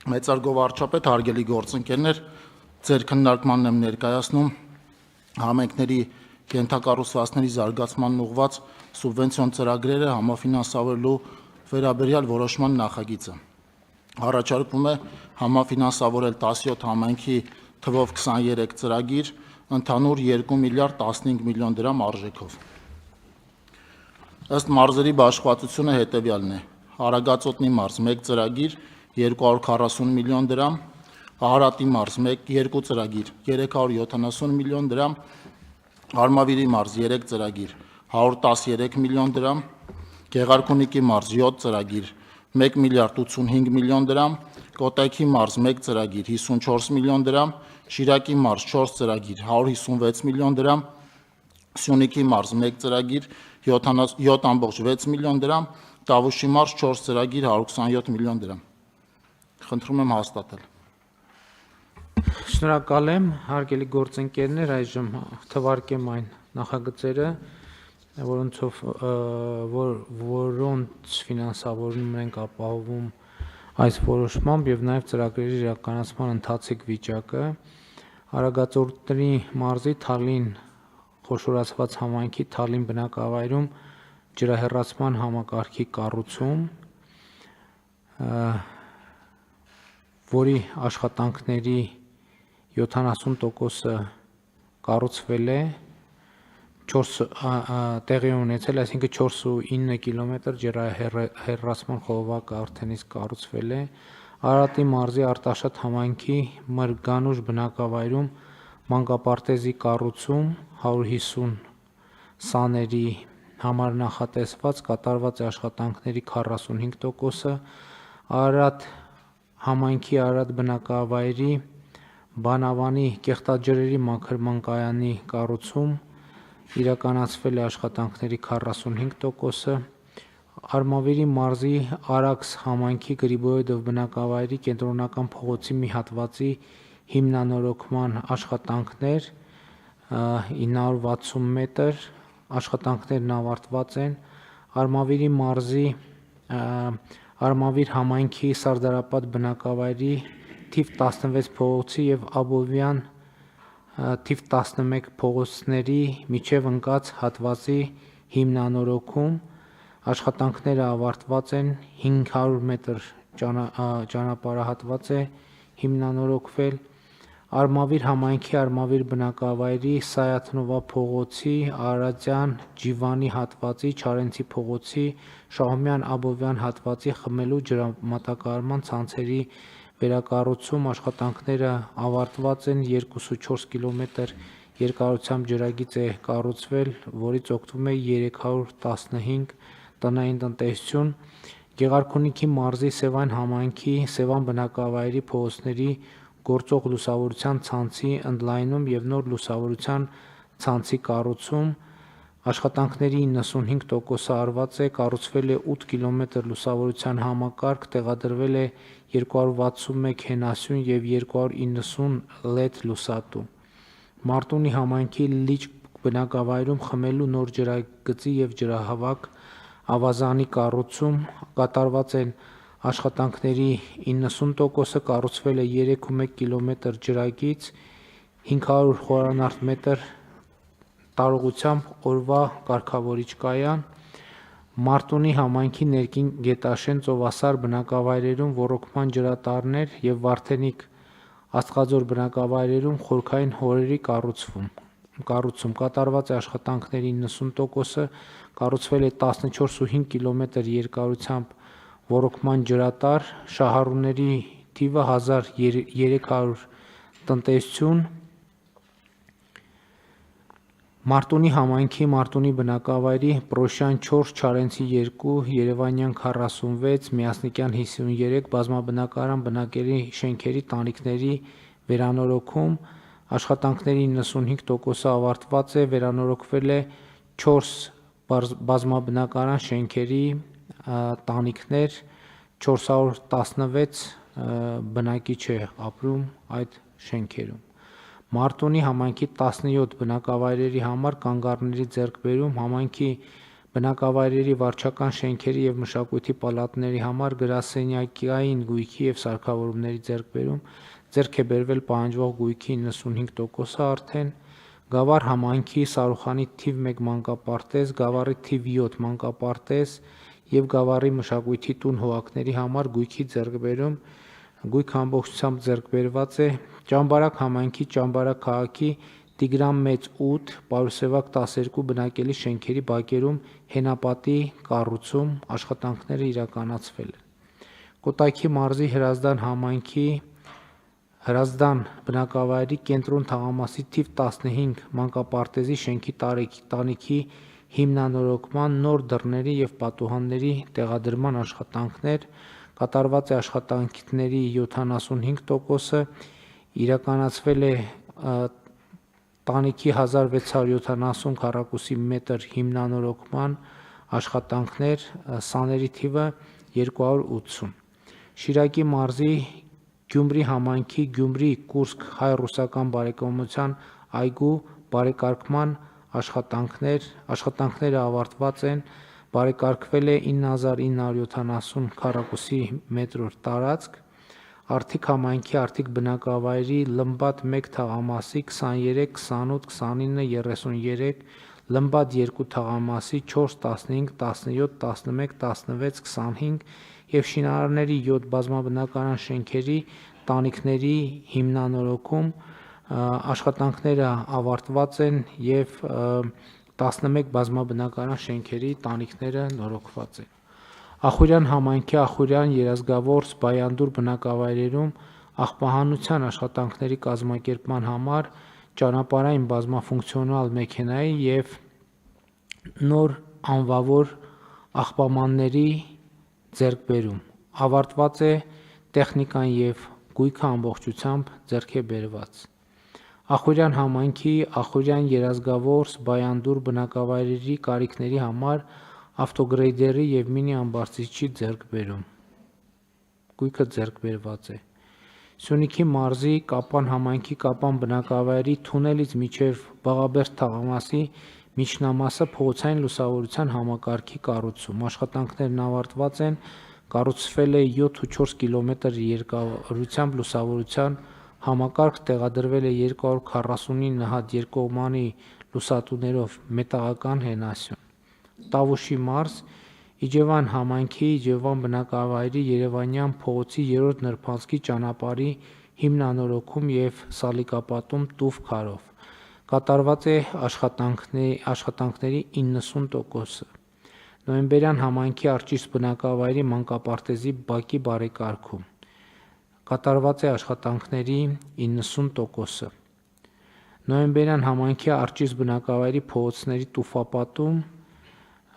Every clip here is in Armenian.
Մեծարգո վարչապետ, հարգելի գործընկերներ, ձեր քննարկմանն եմ ներկայացնում համայնքների կենթակառուցվածքների զարգացմանն ուղղված սուբվենցիոն ծրագրերը համաֆինանսավորելու վերաբերյալ որոշման նախագիծը։ Առաջարկվում է համաֆինանսավորել 17 համայնքի թվով 23 ծրագիր ընդհանուր 2 միլիարդ 15 միլիոն դրամ արժեքով։ Ըստ մարզերի բաշխվածությունը հետևյալն է. Արագածոտնի մարզ 1 ծրագիր 240 միլիոն դրամ, Ահարատի մարզ 2 ծրագիր 370 միլիոն դրամ, Արմավիրի մարզ 3 ծրագիր 113 միլիոն դրամ, Գեղարքունիքի մարզ 7 ծրագիր 1 միլիարդ 85 միլիոն դրամ, Կոտայքի մարզ 1 ծրագիր 54 միլիոն դրամ, Շիրակի մարզ 4 ծրագիր 156 միլիոն դրամ, Սյունիքի մարզ 1 ծրագիր 7.6 միլիոն դրամ, Տավուշի մարզ 4 ծրագիր 127 միլիոն դրամ։ Խնդրում եմ հաստատել։ Շնորհակալ եմ, հարգելի գործընկերներ, այժմ թվարկեմ այն նախագծերը, որոնց ֆինանսավորումն ենք ապահովում այս որոշմամբ եւ նաեւ ծրագրերի իրականացման ընթացիկ վիճակը։ Արագածոտնի մարզի Թալին խոշորացված համայնքի Թալին բնակավայրում ջրահեռացման համակարգի կառուցում, որի աշխատանքների 70%-ը կառուցվել է, տեղի ունեցել, այսինքն 4.9 կիլոմետր ջրահեռացման խողովակը արդեն իսկ կառուցվել է, Արարատի մարզի Արտաշատ համայնքի Մրգանուշ բնակավայրում մանկապարտեզի կառուցում 150 սաների համար նախատեսված, կատարված է աշխատանքների 45%-ը, Արարատ համայնքի Արարատ բնակավայրի Բանավանի կեղտաջրերի մաքրման կայանի կառուցում իրականացվել է աշխատանքների 45%-ը, Արմավիրի մարզի Արաքս համայնքի Գրիբոյեդով բնակավայրի կենտրոնական փողոցի մի հատվածի հիմնանորոգման աշխատանքներ 960 մետր, աշխատանքներն ավարտված են, Արմավիրի մարզի Արմավիր համայնքի Սարդարապատ բնակավայրի թիվ 16 փողոցի եւ Աբովյան թիվ 11 փողոցների միջև ընկած հատվածի հիմնանորոգում, աշխատանքները ավարտված են, 500 մետր ճանապարհահատված է հիմնանորոգվել, Արմավիր համայնքի Արմավիր բնակավայրի Սայաթնովա փողոցի Արարատյան Ջիվանի հատվածի Չարենցի փողոցի Շահումյան Աբովյան հատվածի խմելու ջրամատակարարման ցանցերի վերակառուցում, աշխատանքները ավարտված են, 2.4 կիլոմետր երկարությամբ ջրագիծ է կառուցվել, որից օգտվում է 315 տնային տնտեսություն, Գեղարքունիքի մարզի Սևան համայնքի Սևան բնակավայրի փողոցների գործող լուսավորության ցանցի ընդլայնում եւ նոր լուսավորության ցանցի կառուցում, աշխատանքների 95%-ը արված է, կառուցվել է 8 կիլոմետր լուսավորության համակարգ, տեղադրվել է 261 հենասյուն եւ 290 LED լուսատու։ Մարտունի համայնքի Լիճ բնակավայրում խմելու նոր ջրագծի եւ ջրահավաք ավազանի կառուցում, կատարված են աշխատանքների 90%-ը, կառուցվել է 3.1 կիլոմետր ջրագիծ, 500 խորանարդ մետր տարողությամբ օրվա կարգավորիչ կայան, Մարտունի համայնքի ներքին Գետաշեն ծովասար բնակավայրերում ոռոգման ջրատարներ եւ Վարդենիկ Աստղաձոր բնակավայրերում խորքային հորերի կառուցում, կատարված է աշխատանքների 90%-ը, կառուցվել է 14.5 կիլոմետր երկարությամբ ոռոգման ջրատար, շահառուների թիվը 1300 տնտեսություն, Մարտունի համայնքի Մարտունի բնակավայրի Պրոշյան 4, Չարենցի 2, Երևանյան 46, Միասնիկյան 53 բազմաբնակարան բնակելի շենքերի տանիքների վերանորոգում, աշխատանքների 95%-ը ավարտված է, վերանորոգվել է 4 բազմաբնակարան շենքերի տանիքներ, 416 բնակիչ է ապրում այդ շենքերում։ Մարտունի համայնքի 17 բնակավայրերի համար կանգառների ձեռքբերում, համայնքի բնակավայրերի վարչական շենքերի եւ մշակույթի պալատների համար գրասենյակային գույքի եւ սարքավորումների ձեռքբերում, ձեռք է բերվել պահանջվող գույքի 95%-ը արդեն, Գավառ համայնքի Սարուխանի թիվ 1 մանկապարտեզ, Գավառի թիվ 7 մանկապարտեզ եւ Գավառի մշակույթի տուն հողակների համար գույքի ձեռքբերում, գույք ամբողջությամբ ձեռքբերված է Ճամբարակ համայնքի Ճամբարակ քաղաքի Տիգրան Մեծ 8, Պարուսևակ 12 բնակելի շենքերի բակերում հենապատի կառուցում աշխատանքները իրականացվել են։ Կոտայքի մարզի Հրազդան համայնքի Հրազդան բնակավայրի կենտրոն թաղամասի թիվ 15 մանկապարտեզի շենքի տանիքի հիմնանորոգման նոր դռների եւ պատուհանների տեղադրման աշխատանքներ կատարված է աշխատանքների 75%-ը իրականացվել է տանիքի 1670 քառակուսի մետր հիմնանորոգման աշխատանքներ, սաների թիվը 280։ Շիրակի մարզի Գյումրի համայնքի Գյումրի Կուրսկ հայ-ռուսական բարեկամության այգու բարեկարգման աշխատանքները ավարտված են, բարեկարգվել է 9970 քառակուսի մետր տարածք, Արթիկ համայնքի Արթիկ բնակավայրի Լմբադ 1 թաղամասի 23, 28, 29, 33, Լմբադ 2 թաղամասի 4, 15, 17, 11, 16, 25 եւ շինարարների 7 բազմաբնակարան շենքերի տանիքների հիմնանորոգում աշխատանքները ավարտված են եւ 11 բազմաբնակարան շենքերի տանիքները նորոգված են։ Ախուրյան համայնքի Ախուրյան Երազգավորս Բայանդուր բնակավայրերում աղբահանության աշխատանքների կազմակերպման համար ճանապարհային բազմաֆունկցիոնալ մեքենայի եւ նոր անվավոր աղբամանների ձեռքբերում ավարտված է տեխնիկան եւ գույքը ամբողջությամբ ձեռք է բերված։ Ախուրյան համայնքի Ախուրյան Երազգավորս Բայանդուր բնակավայրերի կարիքների համար ավտոգրեյդերի եւ մինի ամբարձիչի ձեռքբերում գույքը ձեռքբերված է։ Սյունիքի մարզի Կապան համայնքի Կապան բնակավայրի թունելից մինչև Բաղաբերդ թաղամասի միջնամասը փողոցային լուսավորության համակարգի կառուցում աշխատանքներն ավարտված են, կառուցվել է 7.4 կիլոմետր երկարությամբ լուսավորության համակարգ, տեղադրվել է 249 հատ երկկողմանի լուսատուներով մետաղական հենասյուն։ Տավուշի մարզ Իջևան համայնքի Իջևան բնակավայրի Երևանյան փողոցի 3-րդ նրբանցքի ճանապարհի հիմնանորոգում եւ սալիկապատում տուֆ քարով կատարված է աշխատանքների 90%-ը։ Նոյեմբերյան համայնքի Արջիս բնակավայրի մանկապարտեզի բակի բարեկարգում կատարված է աշխատանքների 90%-ը։ Նոյեմբերյան համայնքի Արջիս բնակավայրի փողոցների տուֆապատում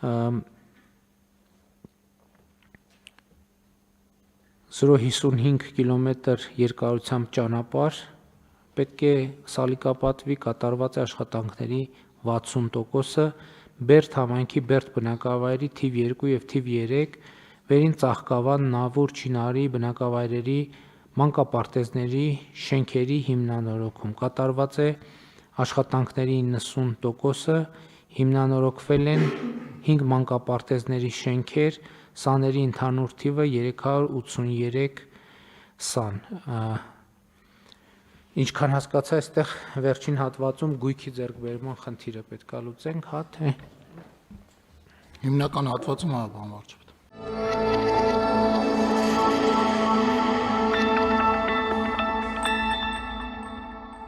0.55 կիլոմետր երկարությամբ ճանապարհ պետք է սալիկապատվի, կատարված է աշխատանքների 60%-ը, Բերդ համայնքի Բերդ բնակավայրի թիվ 2 եւ թիվ 3, Վերին Ծաղկավան, Նավուր, Չինարի բնակավայրերի մանկապարտեզների շենքերի հիմնանորոգում կատարված է աշխատանքների 90%-ը, հիմնանորոգվել են 5 մանկապարտեզների շենքեր, սաների ընդհանուր թիվը 383 սան։ Ինչքան հասկացա, այստեղ վերջին հատվածում գույքի ձեռքբերման խնդիրը պետք է լուծենք, հա թե Հիմնական հատվածում բան վարչապետ։